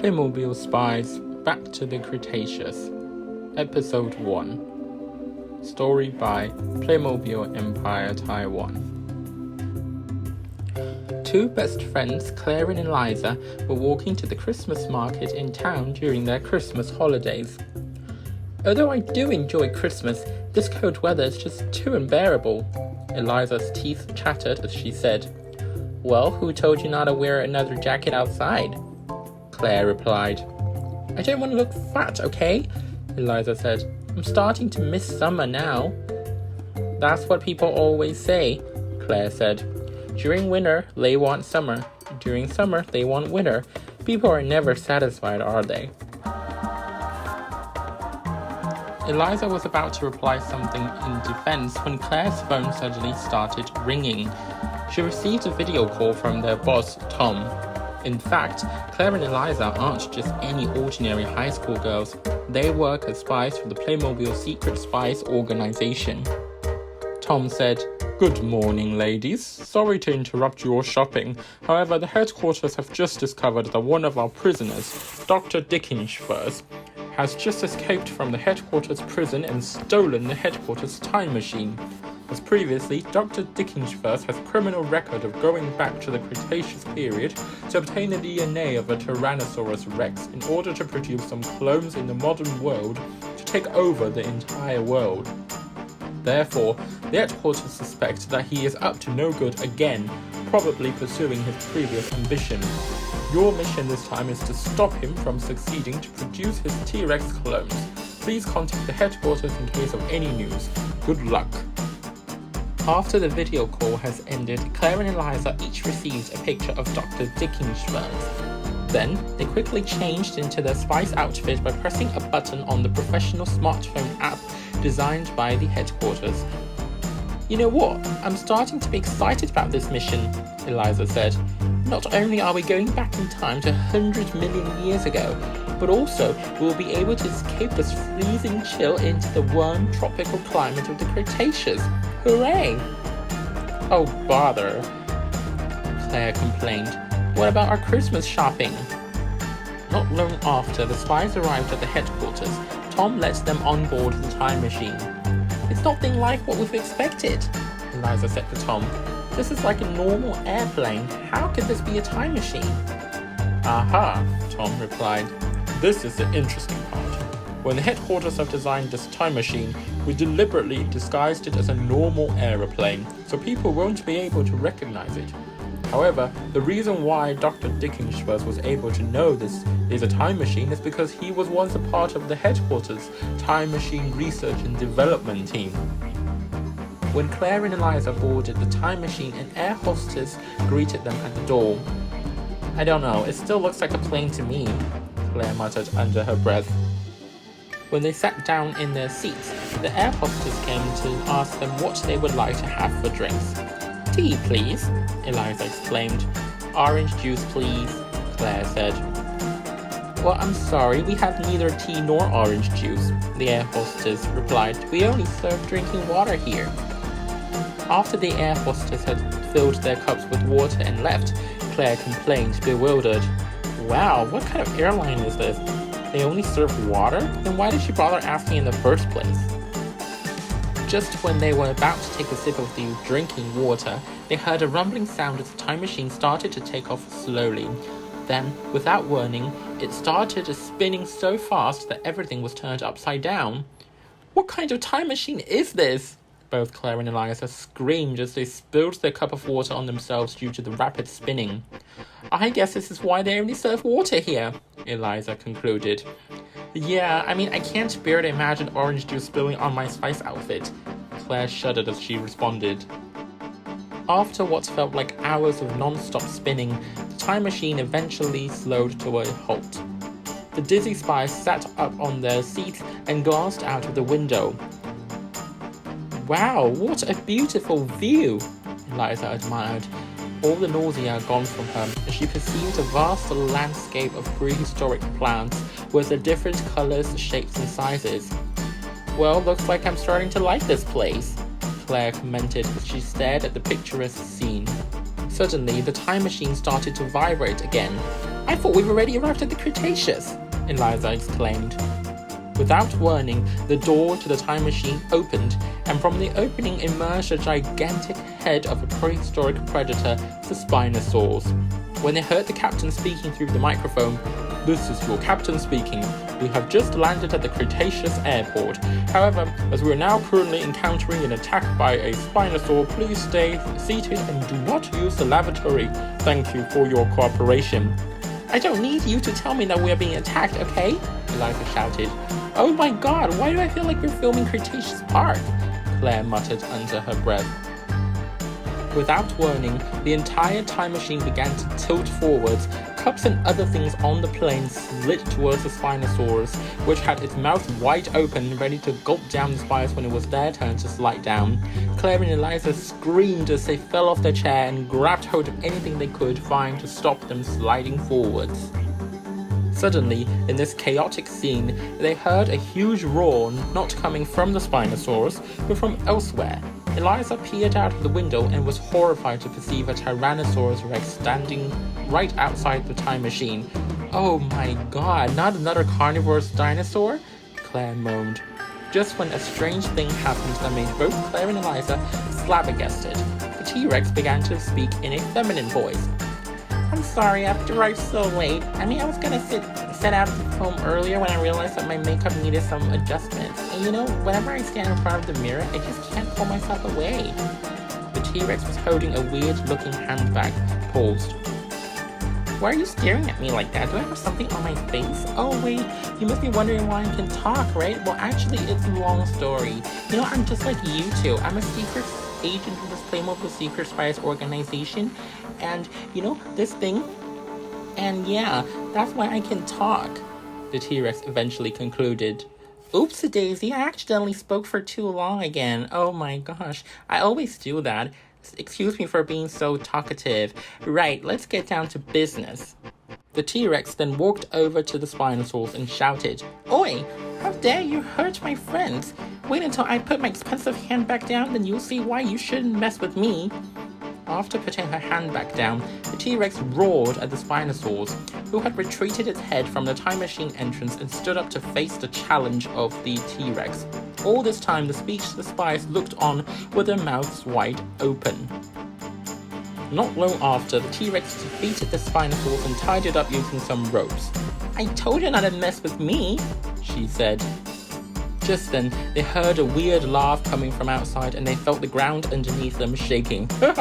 Playmobil Spies, Back to the Cretaceous, Episode 1. Story by Playmobil Empire Taiwan. Two best friends, Claire and Eliza, were walking to the Christmas market in town during their Christmas holidays. Although I do enjoy Christmas, this cold weather is just too unbearable. Eliza's teeth chattered as she said, "Well, who told you not to wear another jacket outside?" Claire replied. "I don't want to look fat, okay?" Eliza said. "I'm starting to miss summer now." "That's what people always say," Claire said. "During winter, they want summer. During summer, they want winter. People are never satisfied, are they?" Eliza was about to reply something in defense when Claire's phone suddenly started ringing. She received a video call from their boss, Tom. In fact, Claire and Eliza aren't just any ordinary high school girls. They work as spies for the Playmobil Secret Spies organization. Tom said, "Good morning, ladies. Sorry to interrupt your shopping. However, the headquarters have just discovered that one of our prisoners, Dr. Dickensfurs, has just escaped from the headquarters prison and stolen the headquarters time machine. As previously, Dr. Dickensfurs has a criminal record of going back to the Cretaceous period to obtain the DNA of a Tyrannosaurus rex in order to produce some clones in the modern world to take over the entire world. Therefore, the headquarters suspect that he is up to no good again, probably pursuing his previous ambition. Your mission this time is to stop him from succeeding to produce his T-Rex clones. Please contact the headquarters in case of any news. Good luck." After the video call has ended, Claire and Eliza each received a picture of Dr. Dickensfurs. Then, they quickly changed into their spice outfit by pressing a button on the professional smartphone app designed by the headquarters. "You know what? I'm starting to be excited about this mission," Eliza said. "Not only are we going back in time to 100 million years ago, but also we'll be able to escape this freezing chill into the warm tropical climate of the Cretaceous. Hooray!" "Oh, bother," Claire complained. "What about our Christmas shopping?" Not long after the spies arrived at the headquarters, Tom let them on board the time machine. "It's nothing like what we've expected," Eliza said to Tom. "This is like a normal airplane. How could this be a time machine?" "Aha," Tom replied. "This is the interesting part. When the headquarters have designed this time machine, we deliberately disguised it as a normal aeroplane, so people won't be able to recognize it. However, the reason why Dr. Dickensfurs was able to know this is a time machine is because he was once a part of the headquarters time machine research and development team." When Claire and Eliza boarded the time machine, an air hostess greeted them at the door. "I don't know, it still looks like a plane to me," Claire muttered under her breath. When they sat down in their seats, the air hostess came to ask them what they would like to have for drinks. "Tea, please," Eliza exclaimed. "Orange juice, please," Claire said. "Well, I'm sorry, we have neither tea nor orange juice," the air hostess replied. "We only serve drinking water here." After the air hostess had filled their cups with water and left, Claire complained, bewildered. "Wow, what kind of airline is this? They only serve water? Then why did she bother asking in the first place?" Just when they were about to take a sip of the drinking water, they heard a rumbling sound as the time machine started to take off slowly. Then, without warning, it started spinning so fast that everything was turned upside down. "What kind of time machine is this?" Both Claire and Eliza screamed as they spilled their cup of water on themselves due to the rapid spinning. "I guess this is why they only serve water here," Eliza concluded. "Yeah, I can't bear to imagine orange juice spilling on my spice outfit," Claire shuddered as she responded. After what felt like hours of non-stop spinning, the time machine eventually slowed to a halt. The dizzy spies sat up on their seats and glanced out of the window. "Wow, what a beautiful view," Eliza admired. All the nausea gone from her, as she perceived a vast landscape of prehistoric plants with their different colors, shapes, and sizes. "Well, looks like I'm starting to like this place," Claire commented as she stared at the picturesque scene. Suddenly, the time machine started to vibrate again. I thought we've already arrived at the Cretaceous, Eliza exclaimed. Without warning, the door to the time machine opened, and from the opening emerged a gigantic head of a prehistoric predator, the Spinosaurus. When they heard the captain speaking through the microphone, "This is your captain speaking. We have just landed at the Cretaceous airport. However, as we are now currently encountering an attack by a Spinosaur, please stay seated and do not use the lavatory. Thank you for your cooperation." "I don't need you to tell me that we are being attacked, okay?" Eliza shouted. "Oh my god, why do I feel like we're filming Cretaceous Park?" Claire muttered under her breath. Without warning, the entire time machine began to tilt forwards. Cups and other things on the plane slid towards the Spinosaurus, which had its mouth wide open, ready to gulp down the spies when it was their turn to slide down. Claire and Eliza screamed as they fell off their chair and grabbed hold of anything they could find to stop them sliding forwards. Suddenly, in this chaotic scene, they heard a huge roar, not coming from the Spinosaurus, but from elsewhere. Eliza peered out of the window and was horrified to perceive a Tyrannosaurus Rex standing right outside the time machine. "Oh my god, not another carnivorous dinosaur?" Claire moaned. Just when a strange thing happened that made both Claire and Eliza flabbergasted, the T-Rex began to speak in a feminine voice. "I'm sorry I arrived so late. I was gonna set out to film earlier when I realized that my makeup needed some adjustments. And whenever I stand in front of the mirror, I just can't pull myself away." The T-Rex was holding a weird-looking handbag, paused. "Why are you staring at me like that? Do I have something on my face? Oh wait, you must be wondering why I can talk, right? Well, actually, it's a long story. I'm just like you two. I'm a secret agent of this Playmobil Secret Spies organization, and this thing, and yeah, that's why I can talk," the T-Rex eventually concluded. "Oopsie-daisy, I accidentally spoke for too long again. Oh my gosh, I always do that. Excuse me for being so talkative. Right, let's get down to business." The T-Rex then walked over to the Spinosaurus and shouted, "Oi, how dare you hurt my friends? Wait until I put my expensive handbag down, then you'll see why you shouldn't mess with me." After putting her handbag down, the T-Rex roared at the Spinosaurus, who had retreated its head from the time machine entrance and stood up to face the challenge of the T-Rex. All this time, the speechless spies looked on with their mouths wide open. Not long after, the T-Rex defeated the Spinosaurus and tied it up using some ropes. "I told you not to mess with me," she said. Just then, they heard a weird laugh coming from outside and they felt the ground underneath them shaking. They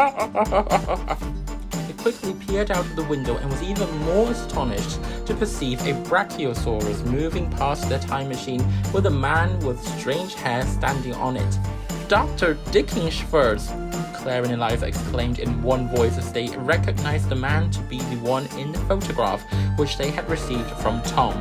quickly peered out of the window and was even more astonished to perceive a Brachiosaurus moving past their time machine with a man with strange hair standing on it. "Dr. Dickingsford!" Claire and Eliza exclaimed in one voice as they recognized the man to be the one in the photograph which they had received from Tom.